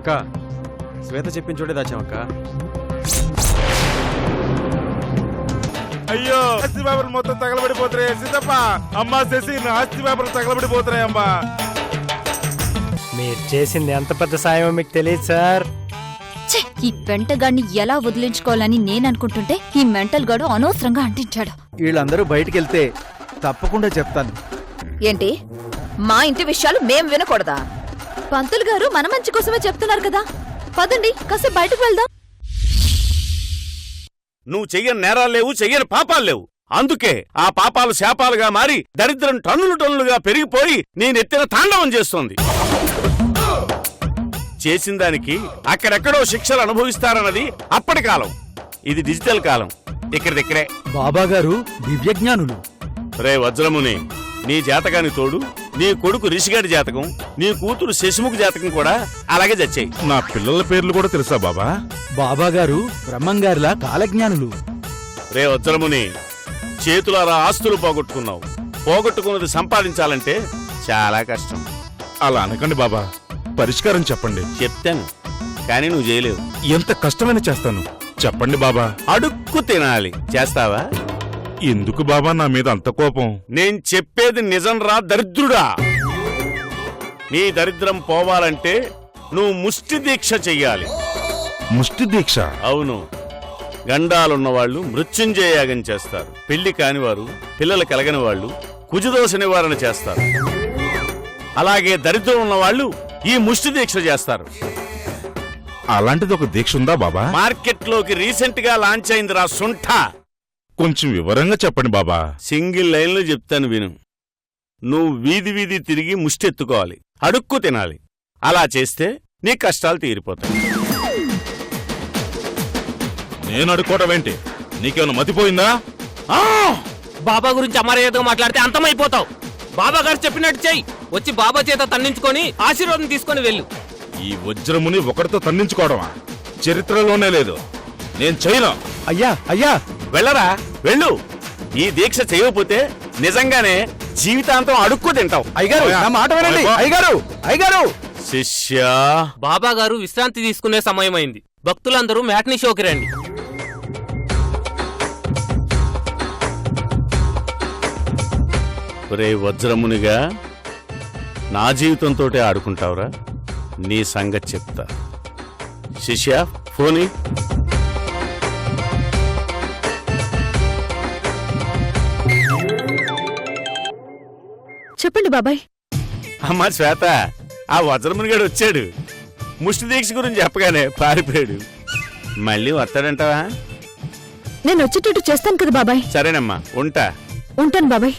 అక్క శ్వేత చెప్పిన చోటే దాచామక్క. అయ్యో ఆస్తి పేపర్లు మొత్తం తగలబడిపోతున్నాయి సీతప్ప. అమ్మా శశి నా ఆస్తి పేపర్లు తగలబడిపోతున్నాయి అమ్మా. మీరు చేసింది ఎంత పెద్ద సాయమో మీకు తెలియదు సార్. ఈ పెంటగాడిని ఎలా వదిలించుకోవాలని నేననుకుంటుంటే ఈ మెంటల్ గాడు అనవసరంగా అంటించాడు. వీళ్ళందరూ బయటికెళ్తే తప్పకుండా చెప్తాను. ఏంటి మా ఇంటి విషయాలు మేం వినకూడదా? పంతులు గారు మన మంచి కోసమే చెప్తున్నారు కదా, పదండి కాసేపు బయటకు వెళ్దాం. నువ్వు చెయ్యని నేరాలు లేవు, చెయ్యని పాపాలు లేవు. అందుకే ఆ పాపాలు శాపాలుగా మారి దరిద్రం టన్నులు టన్నులుగా పెరిగిపోయి నీ నెత్తిన తాండవం చేస్తోంది. చేసిన దానికి అక్కడెక్కడో శిక్షలు అనుభవిస్తారన్నది అప్పటి కాలం. ఇది డిజిటల్ కాలం. ఇక్కడికిక్కడే. బాబా గారు దివ్యజ్ఞానులు. రే వజ్రముని, నీ జాతకానికి తోడు నీ కొడుకు రిషిగాడి జాతకం, నీ కూతురు శశిముఖి జాతకం కూడా అలాగే చచ్చాయి. నా పిల్లల పేర్లు కూడా తెలుసా బాబా? బాబా గారు బ్రహ్మంగారిలా కాలజ్ఞానులు. రే వజ్రముని, చేతులారా ఆస్తులు పోగొట్టుకున్నావు. పోగొట్టుకున్నది సంపాదించాలంటే చాలా కష్టం. అలా అనకండి బాబా, పరిష్కారం చెప్పండి. చెప్తాను, కానీ నువ్వు చేయలేవు. ఎంత కష్టమైన చేస్తాను చెప్పండి బాబా. అడుక్కు తినాలి. చేస్తావా? ఎందుకు బాబా నా మీద అంత కోపం? నేను చెప్పేది నిజం రా దరిద్రుడా. నీ దరిద్రం పోవాలంటే నువ్వు ముష్టి దీక్ష చెయ్యాలి. ముష్టి దీక్ష? అవును. గండాలున్నవాళ్లు మృత్యుంజయ యాగం చేస్తారు. పెళ్లి కానివారు, పిల్లలు కలగని వాళ్ళు కుజదోష నివారణ చేస్తారు. అలాగే దరిద్రం ఉన్నవాళ్లు ఈ ముష్టి దీక్ష చేస్తారు. అలాంటిది ఒక దీక్ష ఉందా బాబా? మార్కెట్లోకి రీసెంట్ గా లాంచ్ అయింది రా సుంఠ. కొంచెం వివరంగా చెప్పండి బాబా. సింగిల్ లైన్లో చెప్తాను విను. నువ్వు వీధి వీధి తిరిగి ముష్టెత్తుకోవాలి, అడుక్కు తినాలి. అలా చేస్తే నీ కష్టాలు తీరిపోతాయి. నేను అడుక్కోవటం ఏంటి? నీకేమైనా మతిపోయిందా? బాబా గురించి అమర్యాదగా మాట్లాడితే అంతమైపోతావు. బాబా గారు చెప్పినట్టు చెయ్యి. వచ్చి బాబా చేత తన్నించుకొని ఆశీర్వాదం తీసుకొని వెళ్ళు. ఈ వజ్రముని ఒకరితో తన్నించుకోవడమా? చరిత్రలోనే లేదు. నేను చేయను. అయ్యా అయ్యా వెళ్ళరా, వెళ్ళు. ఈ దీక్ష చేయకపోతే నిజంగానే జీవితాంతం అడుక్కు తింటావు. అయ్యగారు నా మాట వినండి. అయ్యగారు అయ్యగారు శిష్యా, బాబా గారు విశ్రాంతి తీసుకునే సమయమైంది. భక్తులందరూ మ్యాట్నీ షోకి రండి. ఒరే వజ్రమునిగా, నా జీవితంతోటే ఆడుకుంటావురా? నీ సంగతి చెప్తా. శిష్యా, ఫోని. చెప్పండి బాబాయ్. అమ్మా శ్వేత, ఆ వజ్రమునిగాడు వచ్చాడు. ముష్టి దీక్ష గురించి చెప్పగానే పారిపోయాడు. మళ్ళీ వస్తాడంటావా? నేను వచ్చేటట్టు చేస్తాను కదా బాబాయ్. సరేనమ్మా, ఉంటా. ఉంటాను బాబాయ్.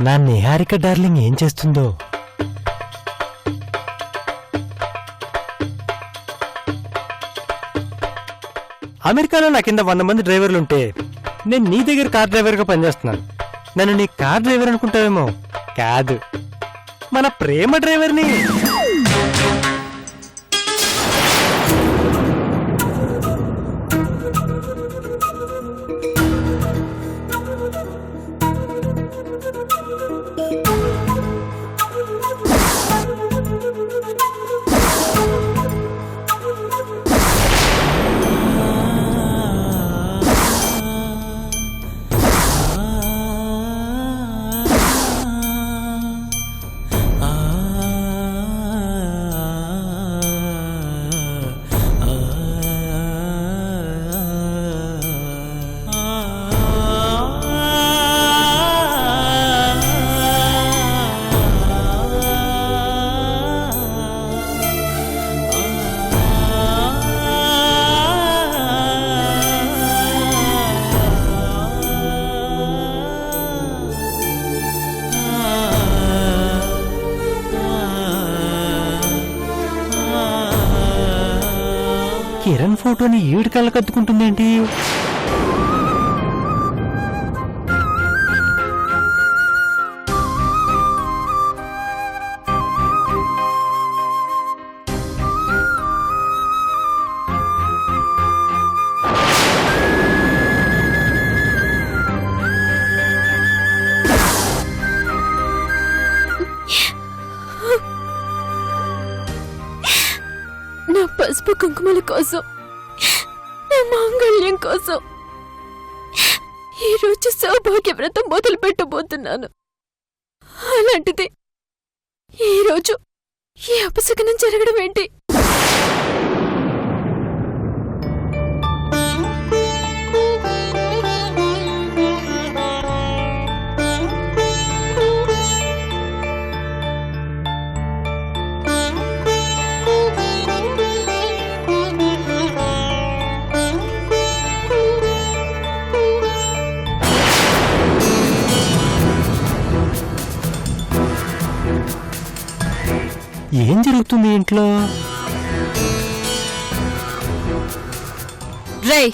నా నిహారిక డార్లింగ్ ఏం చేస్తుందో. అమెరికాలో నా కింద 100 మంది డ్రైవర్లుంటే నేను నీ దగ్గర కార్ డ్రైవర్గా పనిచేస్తున్నాను. నన్ను నీ కార్ డ్రైవర్ అనుకుంటావేమో. కాదు, మన ప్రేమ డ్రైవర్ని. కిరణ్ ఫోటోని ఈడు కళ్ళ కత్తుకుంటుందేంటి? నా పసుపు కుంకుమల కోసం, నా మాంగళ్యం కోసం ఈ రోజు సౌభాగ్య వ్రతం మొదలు పెట్టబోతున్నాను. అలాంటిది ఈ రోజు ఈ అపశకనం జరగడం ఏంటి? ఏం జరుగుతుంది ఇంట్లో? రేయ్,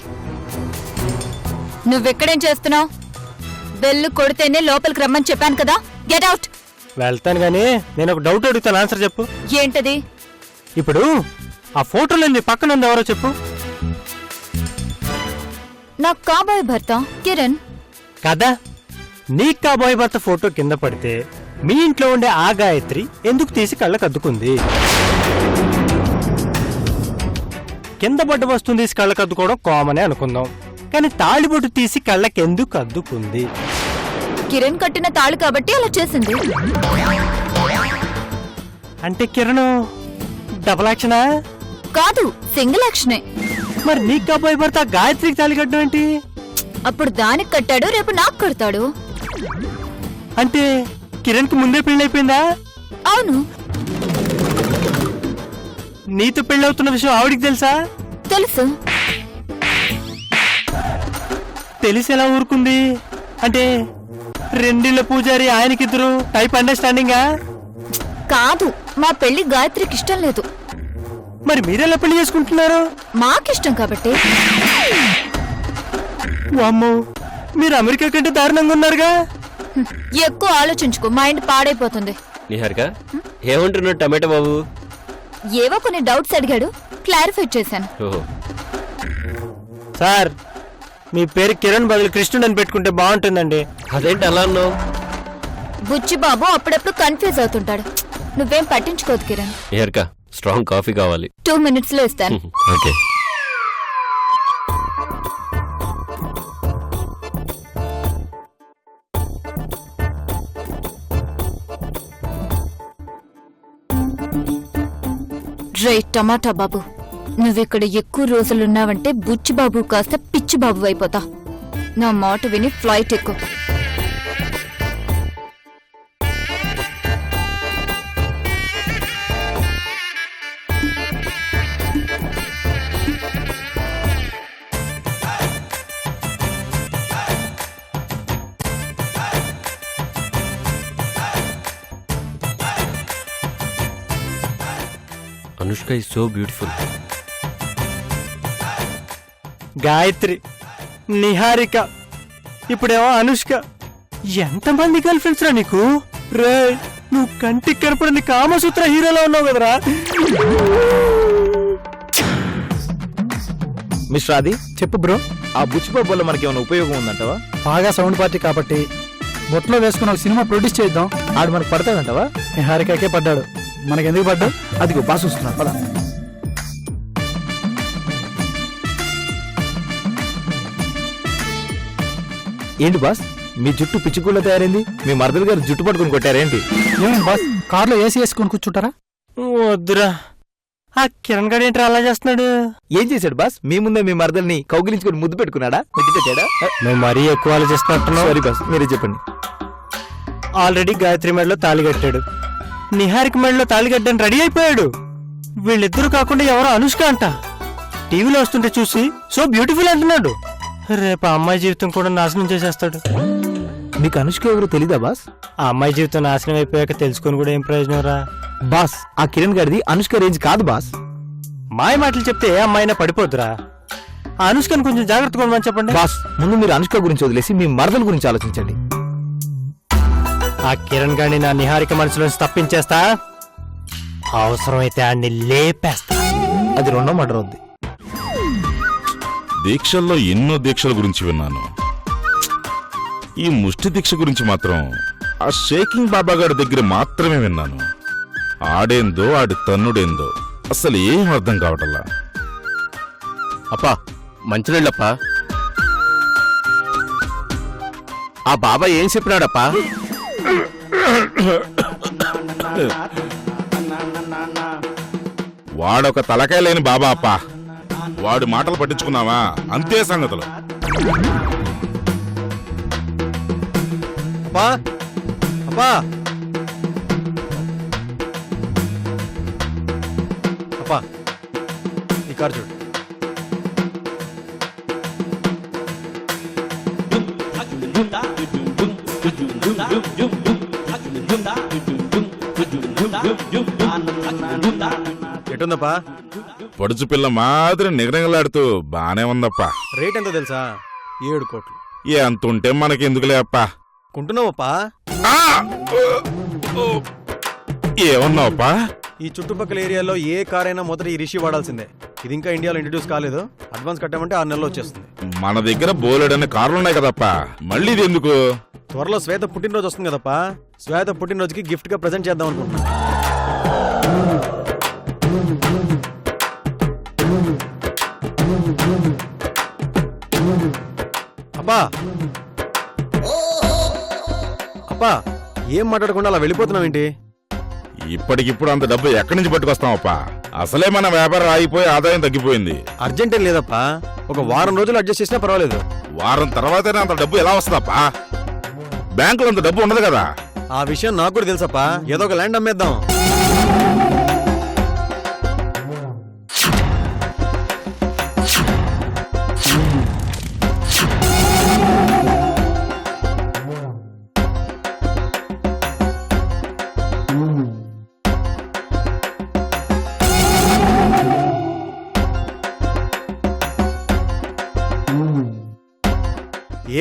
నువ్వెక్కడేం చేస్తున్నావు? బెల్లు కొడితేనే లోపలికి రమ్మని చెప్పాను కదా. Get out. వెళ్తాను గానీ నేను ఒక డౌట్ అడుగుతాను, ఆన్సర్ చెప్పు. ఏంటది? ఇప్పుడు ఆ ఫోటోలో నీ పక్కన ఉంది ఎవరో చెప్పు. నా కాబోయే భర్త కిరణ్. కదా, నీ కాబోయే భర్త ఫోటో కింద పడితే మీ ఇంట్లో ఉండే ఆ గాయత్రి ఎందుకు తీసి కళ్ళకు అద్దుకుంది? కింద పడ్డ వస్తువుని తీసి కళ్ళకు అద్దుకోవడం కామనే అనుకుందాం, కానీ తాళిబొట్టు తీసి కళ్ళకి ఎందుకు అద్దుకుంది? కిరణ్ కట్టిన తాళి కాబట్టి అలా చేసింది. అంటే కిరణ్ డబుల్ యాక్షనా? కాదు, సింగిల్ యాక్షనే. మరి నీ కాబోయే భర్త గాయత్రికి తాళి కట్టడం ఏంటి? అప్పుడు దానికి కట్టాడు, రేపు నాకు కడతాడు. అంటే కిరణ్ కి ముందే పెళ్ళైపోయిందా? అవును. నీతో పెళ్ళవుతున్న విషయం ఆవిడికి తెలుసా? తెలుసు. తెలిసి ఎలా ఊరుకుంది? అంటే రెండిళ్ళ పూజారి ఆయనకిద్దరు టైప్ అండర్స్టాండింగా? కాదు, మా పెళ్లి గాయత్రికి ఇష్టం లేదు. మరి మీరెలా పెళ్లి చేసుకుంటున్నారు? మాకిష్టం కాబట్టి. వామ్మో, మీరు అమెరికా కంటే దారుణంగా ఉన్నారుగా. ఎక్కువ ఆలోచించుకో, మైండ్ పాడైపోతుంది. నిహారిక, ఏమంటున్నాడు టమాటో బాబు? ఏవో కొన్ని డౌట్స్ అడిగాడు, క్లారిఫై చేశాను. ఓహో, సార్, మీ పేరు కిరణ్ బదులు కృష్ణుడు అని పెట్టుకుంటే బాగుంటుందండి. అదేంటి అలా అన్నావు? బుచ్చిబాబు అప్పుడప్పుడు కన్ఫ్యూజ్ అవుతుంటాడు. నువ్వేం పట్టించుకోదు కిరణ్. నిహారిక, స్ట్రాంగ్ కాఫీ కావాలి. 2 minutes లో ఇస్తాను. ఓకే. రే టమాటా బాబు, నువ్విక్కడ ఎక్కువ రోజులున్నావంటే బుచ్చిబాబు కాస్త పిచ్చిబాబు అయిపోతా. నా మాట విని ఫ్లైట్ ఎక్కు. Anushka is so beautiful. Gayatri, Niharika, ఇప్పుడేమో అనుష్క. ఎంతమంది గర్ల్ ఫ్రెండ్స్ రా నీకు? రే, నువ్వు కంటికి కనపడింది కామసూత్ర హీరోలో ఉన్నావు కదరా. మిస్టర్ ఆది, చెప్పు బ్రో. ఆ బుచ్చిబాబు వల్ల మనకి ఏమైనా ఉపయోగం ఉందంటావా? బాగా సౌండ్ పార్టీ కాబట్టి బొట్లో వేసుకుని ఒక సినిమా ప్రొడ్యూస్ చేద్దాం. ఆడు మనకు పడతాడంటావా? నిహారికకే పడ్డాడు, మనకెందుకు పడ్డా? అదిగో బాస్ వస్తున్నాడు, పద. ఏంటి బాస్, మీ జుట్టు పిచ్చిగుళ్ళ తయారైంది? మీ మరదలు గారు జుట్టు పట్టుకుని కొట్టారేంటి? ఏమైంది బాస్, కార్లో ఏసీ వేసుకుని కూర్చుంటారా? వద్దురా, ఆ కిరణ్ గడు ఏంటి అలా చేస్తున్నాడు? ఏం చేశాడు బాస్? మీ ముందే మీ మరదల్ని కౌగిలించుకుని ముద్దు పెట్టుకున్నాడా? ముద్దు పెట్టాడా? నువ్వు మరీ ఎక్కువ ఆలోచిస్తున్నట్టున్నావు. సారీ బాస్, మీరే చెప్పండి. ఆల్రెడీ గాయత్రి మెడలో తాళి కట్టాడు, నిహారిక మెడలో తాళి కట్టడానికి రెడీ అయిపోయాడు. వీళ్ళిద్దరూ కాకుండా ఎవరో అనుష్క అంట. టీవీలో వస్తుంటే చూసి సో బ్యూటిఫుల్ అంటున్నాడు. రేపు ఆ అమ్మాయి జీవితం కూడా నాశనం చేసేస్తాడు. మీకు అనుష్క ఎవరు తెలీదా బాస్? ఆ అమ్మాయి జీవితం నాశనం అయిపోయాక తెలుసుకొని కూడా ఏం ప్రయోజనం రా? బాస్, ఆ కిరణ్ గారిది అనుష్క రేంజ్ కాదు బాస్. మాయ మాటలు చెప్తే ఏ అమ్మాయినా పడిపోద్దురా. ఆ అనుష్కని కొంచెం జాగ్రత్తగా ఉండమని చెప్పండి. బాస్, ముందు మీరు అనుష్క గురించి వదిలేసి మీ మరదల గురించి ఆలోచించండి. ఆ కిరణ్ గాని నా నిహారిక మనసులోంచి తప్పించేస్తా, అవసరమైతే ఆడిని లేపేస్తా. అది రెండో మర్డర్ అవుద్ది. దీక్షల్లో ఎన్నో దీక్షల గురించి విన్నాను. ఈ ముష్టి దీక్ష గురించి మాత్రం ఆ షేకింగ్ బాబా గారి దగ్గర మాత్రమే విన్నాను. ఆడేందో ఆడి తన్నుడేందో అసలు ఏం అర్థం కావటల్లా. అప్పా మంచినీళ్ళప్పా. ఆ బాబా ఏం చెప్పినాడప్పా? వాడొక తలకాయ లేని బాబా అప్ప. వాడు మాటలు పట్టించుకున్నావా అంతే సంగతులు. అప్పా అప్పా అప్పా, ఈ కారు చూడు. ఎటుందప్పా? పడుచు పిల్ల మాదిరి నిగనిగలాడుతూ బానే ఉందప్పా. రేట్ ఎంతో తెలుసా? 7 కోట్లు. ఎంతుంటే మనకెందుకులే అప్పా. కొంటున్నావప్పా? ఏమన్నావప్పా? ఈ చుట్టుపక్కల ఏరియాలో ఏ కార్ అయినా మొదట ఈ రిషి వాడాల్సిందే. ఇది ఇంకా ఇండియాలో ఇంట్రడ్యూస్ కాలేదు. అడ్వాన్స్ కట్టామంటే 6 నెలలు వచ్చేస్తుంది. మన దగ్గర బోలెడనే కార్లున్నాయి కదప్పా, మళ్ళీ ఇది ఎందుకు? త్వరలో శ్వేత పుట్టినరోజు వస్తుంది కదప్పా. శ్వేత పుట్టినరోజుకి గిఫ్ట్ గా ప్రెజెంట్ చేద్దాం అనుకుంటున్నా. అబ్బా అబ్బా, ఏం మాట్లాడకుండా అలా వెళ్ళిపోతున్నావేంటి? ఇప్పటికిప్పుడు అంత డబ్బు ఎక్కడి నుంచి పట్టుకొస్తామప్పా? అసలే మన వ్యాపారం ఆగిపోయి ఆదాయం తగ్గిపోయింది. అర్జెంట్ ఏం లేదప్పా, ఒక వారం రోజులు అడ్జస్ట్ చేసినా పర్వాలేదు. వారం తర్వాతనే అంత డబ్బు ఎలా వస్తుందప్పా? బ్యాంకులో అంత డబ్బు ఉండదు కదా. ఆ విషయం నాకు కూడా తెలుసప్పా. ఏదో ఒక ల్యాండ్ అమ్మేద్దాం.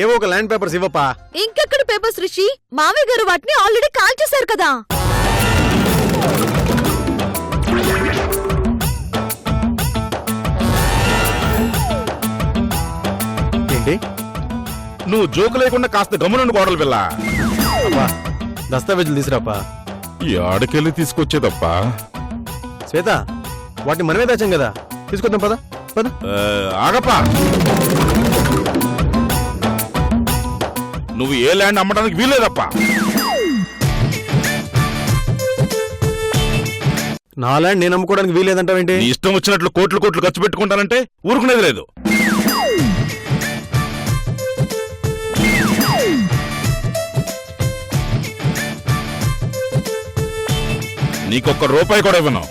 ఏవో ఒక ల్యాండ్ పేపర్స్ ఇవ్వప్పా. ఇంకెక్కడ పేపర్స్ రిషి? మావయ్య గారు వాటిని ఆల్రెడీ కాల్ చేశారు కదా. ఏంటి? నువ్వు జోకు లేకుండా కాస్త గమ్మునుండి కోడలు పిల్ల. అబ్బా, దస్తావేజులు తీసురాపా. ఈ ఆడకెళ్ళి తీసుకొచ్చేదప్పా. శ్వేత, వాటిని మనమే దాచాం కదా, తీసుకొద్దాం పద పద. ఆగప్పా, నువ్వు ఏ ల్యాండ్ అమ్మడానికి వీల్లేదప్పా. నా ల్యాండ్ నేను అమ్ముకోవడానికి వీలేదంటావేంటి? నీ ఇష్టం వచ్చినట్లు కోట్లు కోట్లు ఖర్చు పెట్టుకుంటానంటే ఊరుకునేది లేదు. నీకొక్క రూపాయి కూడా ఇవ్వను.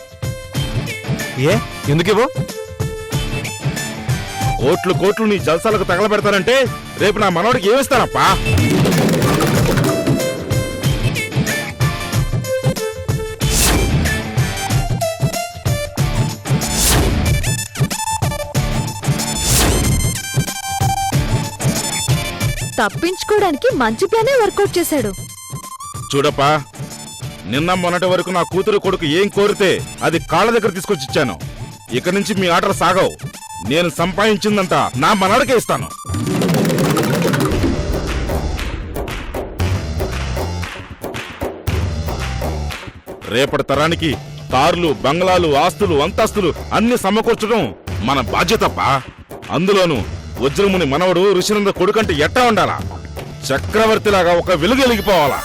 ఏ ఎందుకు ఇవ్వు? కోట్లు కోట్లు నీ జల్సాలకు తగలబెడతానంటే రేపు నా మనవడికి ఏమిస్తానప్పా? తప్పించుకోవడానికి మంచి ప్లానే వర్కౌట్ చేశాడు. చూడప్పా, నిన్న మొన్నటి వరకు నా కూతురు కొడుకు ఏం కోరితే అది కాళ్ళ దగ్గర తీసుకొచ్చి ఇచ్చాను. ఇక నుంచి మీ ఆటలు సాగవు. నేను సంపాదించిందంతా నా మనవడికే ఇస్తాను. రేపటి తరానికి కార్లు, బంగ్లాలు, ఆస్తులు, అంతస్తులు అన్ని సమకూర్చడం మన బాధ్యతప్పా. అందులోనూ వజ్రముని మనవడు ఋషినంద కొడుకంటే ఎట్టా ఉండాలా? చక్రవర్తిలాగా ఒక వెలుగు వెలిగిపోవాలా?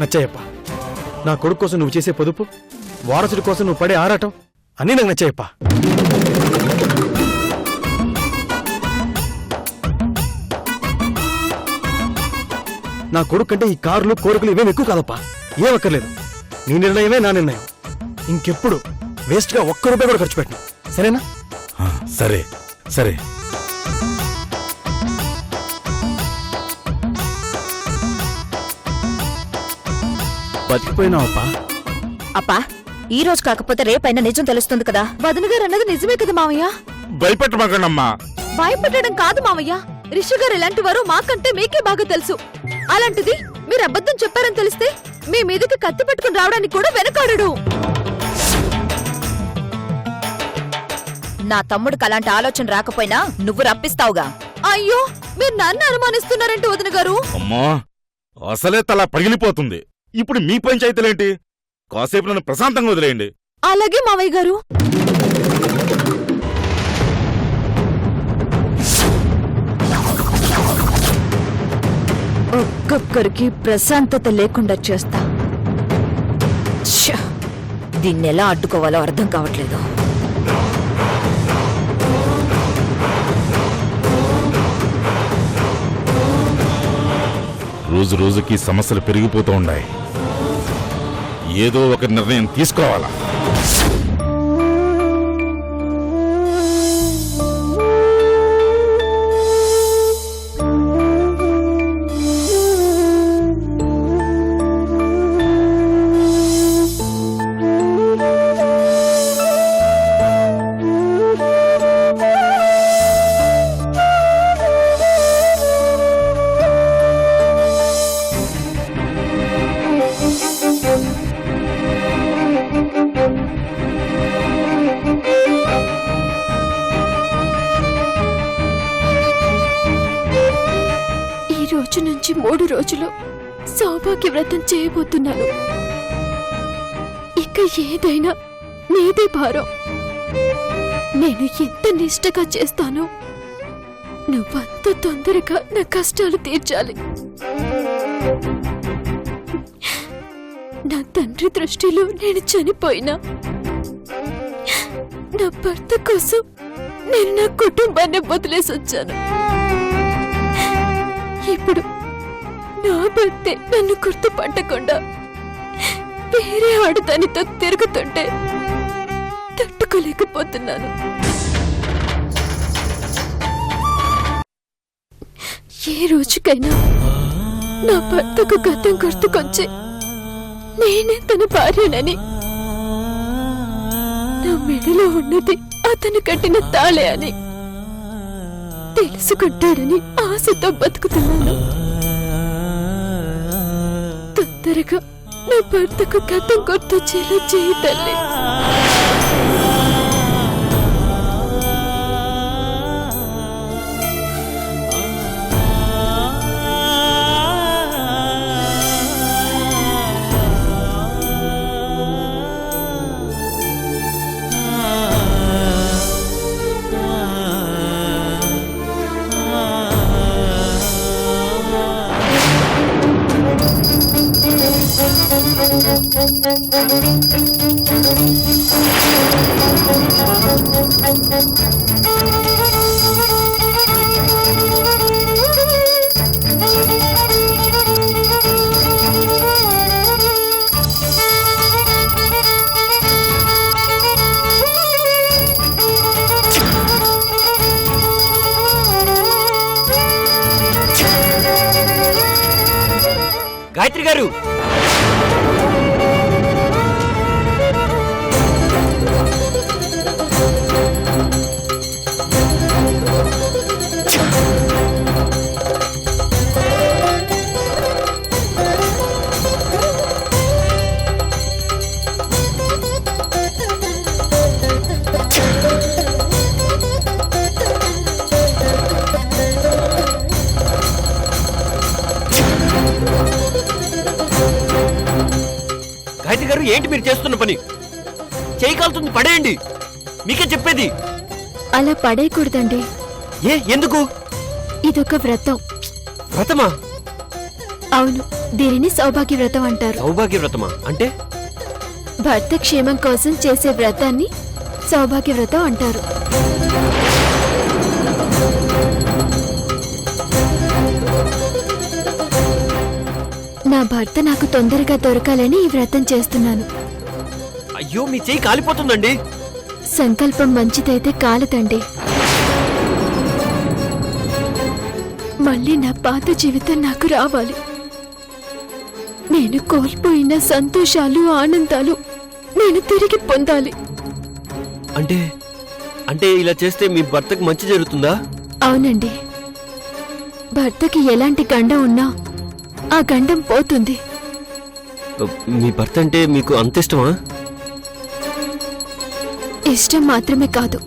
నచ్చాయప్ప. నా కొడుకు కోసం నువ్వు చేసే పొదుపు, వారసుడి కోసం నువ్వు పడే ఆరాటం అన్నీ నాకు నచ్చాయప్ప. నా కొడుకు కంటే ఈ కార్లు, కోరికలు ఇవేం ఎక్కువ కాదప్పా. ఏమక్కర్లేదు. నీ నిర్ణయమే నా నిర్ణయం. ఇంకెప్పుడు వేస్ట్ గా ఒక్క రూపాయి కూడా ఖర్చు పెట్టను సరేనా? సరే సరే. బతికిపోయినావప్పా. అప్పా ఈ రోజు కాకపోతే రేపైనా నిజం తెలుస్తుంది కదా. వదిన గారు అన్నది నిజమే కదా మావయ్య. భయపెట్టమాకండమ్మా. భయపెట్టడం కాదు మావయ్య, రిషి గారు ఎలాంటి వారో మాకంటే మీకే బాగా తెలుసు. అలాంటిది మీరు అబద్ధం చెప్పారని తెలిస్తే మీ మీదకి కత్తి పట్టుకుని రావడానికి కూడా వెనకాడడు. నా తమ్ముడికి అలాంటి ఆలోచన రాకపోయినా నువ్వు రప్పిస్తావుగా. అయ్యో మీరు నన్ను అనుమానిస్తున్నారంటే వదిన గారు. అమ్మా అసలే తల పగిలిపోతుంది. ఇప్పుడు మీ పంచాయతీలేంటి? కాసేపు నన్ను ప్రశాంతంగా వదిలేయండి. అలాగే మావయ్య గారు. ఒక్కొక్కరికి ప్రశాంతత లేకుండా చేస్తా. దీన్నెలా అడ్డుకోవాలో అర్థం కావట్లేదు. రోజు రోజుకి సమస్యలు పెరిగిపోతూ ఉన్నాయి. ఏదో ఒక నిర్ణయం తీసుకోవాలా? రోజు నుంచి 3 రోజులు సౌభాగ్య వ్రతం చేయబోతున్నాను. ఇక ఏదైనా నీదే భారం. నేను ఎంత నిష్టగా చేస్తానో నువ్వంత తొందరగా నా కష్టాలు తీర్చాలి. నా తండ్రి దృష్టిలో నేను చనిపోయినా నా భర్త కోసం నేను నా కుటుంబాన్ని వదిలేసి వచ్చాను. ఇప్పుడు నా భర్తే నన్ను గుర్తుపట్టకుండా వేరే ఆడదానితో తిరుగుతుంటే తట్టుకోలేకపోతున్నాను. ఏ రోజుకైనా నా భర్తకు గతం గుర్తుకొచ్చి నేనే తన భార్యనని, నా మెడలో ఉన్నది అతను కట్టిన తాళే అని తెలుసుకుంటాడని ఆశతో బతుకుతున్నాను. తొందరగా నా భర్తకు గతం గుర్తొచ్చేలా చేయి తల్లి. గాయత్రి గారు, గాయత్రి గారు, ఏంటి మీరు చేస్తున్న పని? చేయి కాలుతుంది, పడేయండి. మీకే చెప్పేది. అలా పడేయకూడదండి. ఏ, ఎందుకు? ఇదొక వ్రతం. వ్రతమా? అవును, దీనిని సౌభాగ్య వ్రతం అంటారు. సౌభాగ్య వ్రతమా అంటే? భర్త క్షేమం కోసం చేసే వ్రతాన్ని సౌభాగ్య వ్రతం అంటారు. నా భర్త నాకు తొందరగా దొరకాలని ఈ వ్రతం చేస్తున్నాను. అయ్యో మీ చెయ్యి కాలిపోతుందండి. సంకల్పం మంచిదైతే కాలదండి. మళ్ళీ నా పాత జీవితం నాకు రావాలి. నేను కోల్పోయిన సంతోషాలు, ఆనందాలు నేను తిరిగి పొందాలి. అంటే అంటే ఇలా చేస్తే మీ భర్తకు మంచి జరుగుతుందా? అవునండి. భర్తకి ఎలాంటి గండం ఉన్నా ఆ గండం పోతుంది. మీ భర్త అంటే మీకు అంత ఇష్టమా? ఇష్టం మాత్రమే కాదు,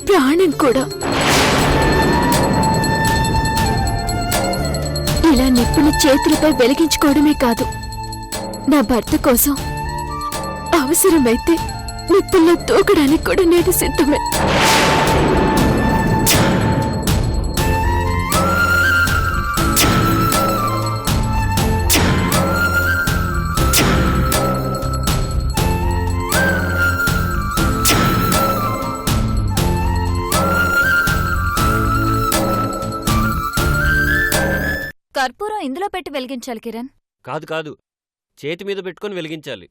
ప్రాణం కూడా. ఇలా నిప్పుని చేతులపై వెలిగించుకోవడమే కాదు, నా భర్త కోసం అవసరమైతే నిప్పుల్లో తూకడానికి కూడా నేను సిద్ధమే. కర్పూరం ఇందులో పెట్టి వెలిగించాలి కిరణ్. కాదు కాదు, చేతి మీద పెట్టుకొని వెలిగించాలి.